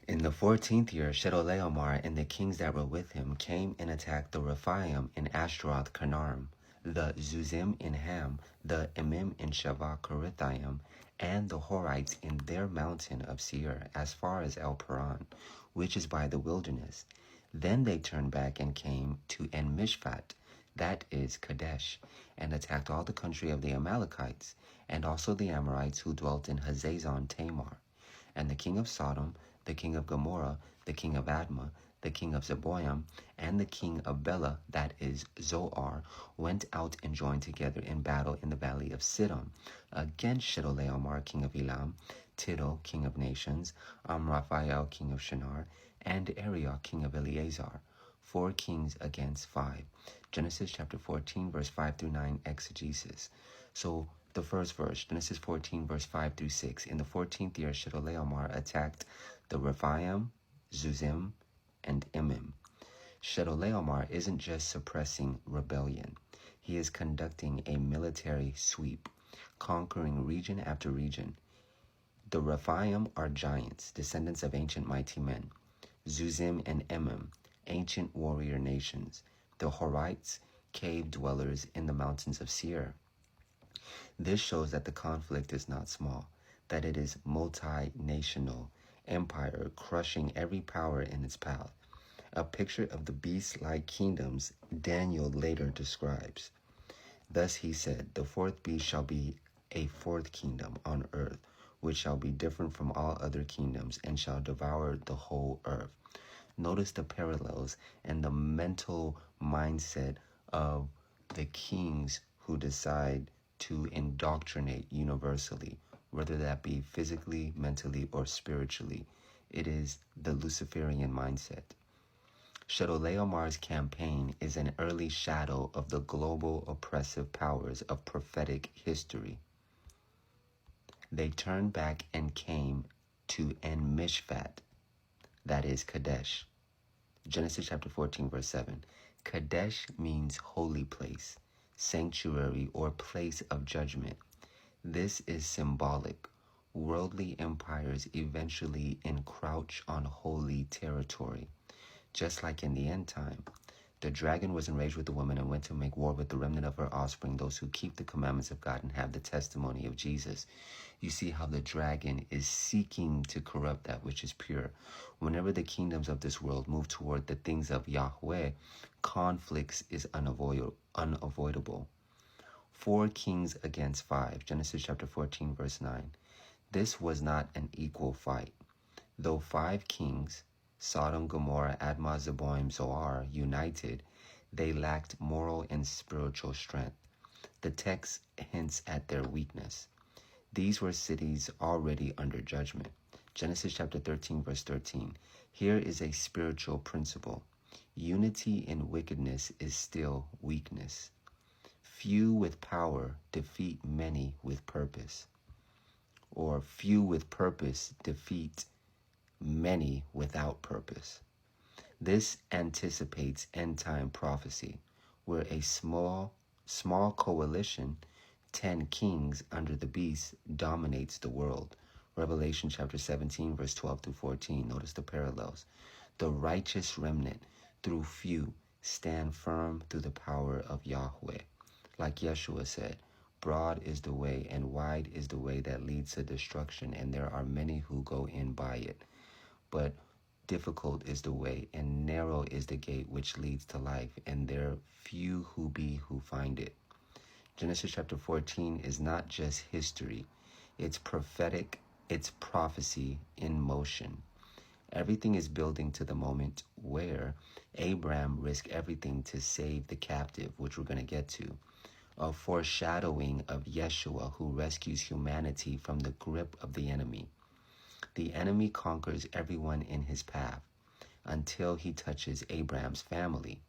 In the 14th year, Chedorlaomer and the kings that were with him came and attacked the Rephaim in Ashtaroth Canarm, the Zuzim in Ham, the Emim in Shavah Korithaim, and the Horites in their mountain of Seir, as far as El Paran, which is by the wilderness. Then they turned back and came to En-Mishpat, that is Kadesh, and attacked all the country of the Amalekites, and also the Amorites who dwelt in Hazazon Tamar. And the king of Sodom, the king of Gomorrah, the king of Admah, the king of Zeboim, and the king of Bela, that is Zoar, went out and joined together in battle in the valley of Siddim, against Chedorlaomer, king of Elam, Tidal, king of nations, Amraphael, king of Shinar, and Arioch, king of Eleazar. 4 kings against 5. Genesis chapter 14, verse 5 through 9, exegesis. So the first verse, Genesis 14, verse 5 through 6. In the 14th year, Chedorlaomer attacked the Rephaim, Zuzim, and Emim. Chedorlaomer isn't just suppressing rebellion. He is conducting a military sweep, conquering region after region. The Rephaim are giants, descendants of ancient mighty men. Zuzim and Emim, ancient warrior nations. The Horites, cave dwellers in the mountains of Seir. This shows that the conflict is not small, that it is multinational empire crushing every power in its path. A picture of the beast-like kingdoms Daniel later describes. Thus he said, the 4th beast shall be a 4th kingdom on earth, which shall be different from all other kingdoms, and shall devour the whole earth. Notice the parallels and the mental mindset of the kings who decide to indoctrinate universally, whether that be physically, mentally, or spiritually. It is the Luciferian mindset. Chedorlaomer's campaign is an early shadow of the global oppressive powers of prophetic history. They turned back and came to En-Mishpat, that is Kadesh. Genesis chapter 14, verse 7. Kadesh means holy place, sanctuary, or place of judgment. This is symbolic. Worldly empires eventually encroach on holy territory. Just like in the end time, the dragon was enraged with the woman and went to make war with the remnant of her offspring, those who keep the commandments of God and have the testimony of Jesus. You see how the dragon is seeking to corrupt that which is pure. Whenever the kingdoms of this world move toward the things of Yahweh, conflicts is unavoidable. 4 kings against 5. Genesis chapter 14, verse 9. This was not an equal fight. Though 5 kings, Sodom, Gomorrah, Admah, Zeboim, Zoar, united, they lacked moral and spiritual strength. The text hints at their weakness. These were cities already under judgment. Genesis chapter 13, verse 13. Here is a spiritual principle. Unity in wickedness is still weakness. Few with power defeat many with purpose. Or few with purpose defeat many without purpose. This anticipates end-time prophecy, where a small coalition, 10 kings under the beast, dominates the world. Revelation chapter 17, verse 12 through 14. Notice the parallels. The righteous remnant, through few, stand firm through the power of Yahweh. Like Yeshua said, broad is the way and wide is the way that leads to destruction, and there are many who go in by it. But difficult is the way, and narrow is the gate which leads to life, and there are few who find it. Genesis chapter 14 is not just history. It's prophetic, it's prophecy in motion. Everything is building to the moment where Abraham risked everything to save the captive, which we're going to get to. A foreshadowing of Yeshua, who rescues humanity from the grip of the enemy. The enemy conquers everyone in his path until he touches Abraham's family.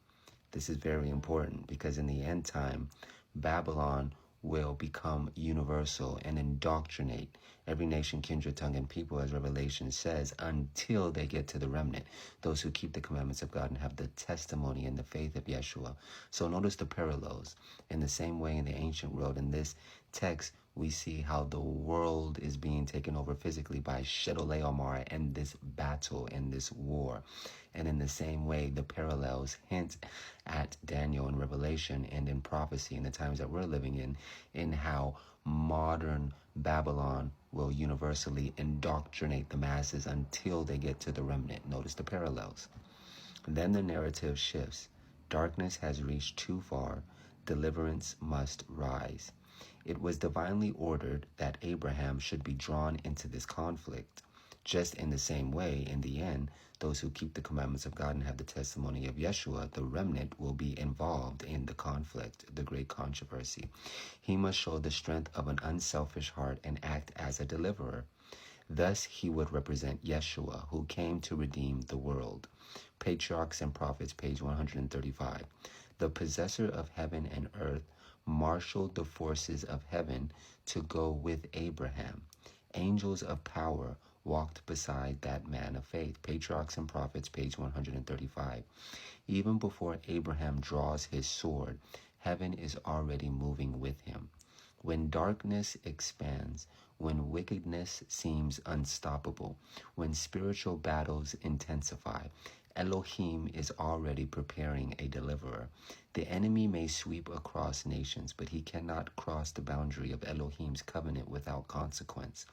This is very important because in the end time, Babylon will become universal and indoctrinate every nation, kindred, tongue, and people, as Revelation says, until they get to the remnant, those who keep the commandments of God and have the testimony and the faith of Yeshua. So notice the parallels. In the same way in the ancient world, in this text, we see how the world is being taken over physically by Chedorlaomer and this battle and this war. And in the same way, the parallels hint at Daniel in Revelation and in prophecy in the times that we're living in how modern Babylon will universally indoctrinate the masses until they get to the remnant. Notice the parallels. Then the narrative shifts. Darkness has reached too far. Deliverance must rise. It was divinely ordered that Abraham should be drawn into this conflict. Just in the same way, in the end, those who keep the commandments of God and have the testimony of Yeshua, the remnant, will be involved in the conflict, the great controversy. He must show the strength of an unselfish heart and act as a deliverer. Thus he would represent Yeshua, who came to redeem the world. Patriarchs and Prophets, page 135. The possessor of heaven and earth marshaled the forces of heaven to go with Abraham. Angels of power walked beside that man of faith. Patriarchs and Prophets, page 135. Even before Abraham draws his sword, heaven is already moving with him. When darkness expands, when wickedness seems unstoppable, when spiritual battles intensify, Elohim is already preparing a deliverer. The enemy may sweep across nations, but he cannot cross the boundary of Elohim's covenant without consequence.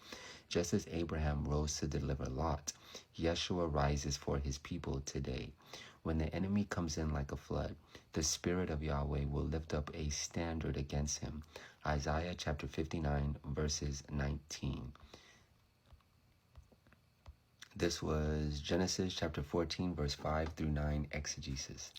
Just as Abraham rose to deliver Lot, Yeshua rises for his people today. When the enemy comes in like a flood, the Spirit of Yahweh will lift up a standard against him. Isaiah chapter 59, verses 19. This was Genesis chapter 14, verse 5 through 9, exegesis.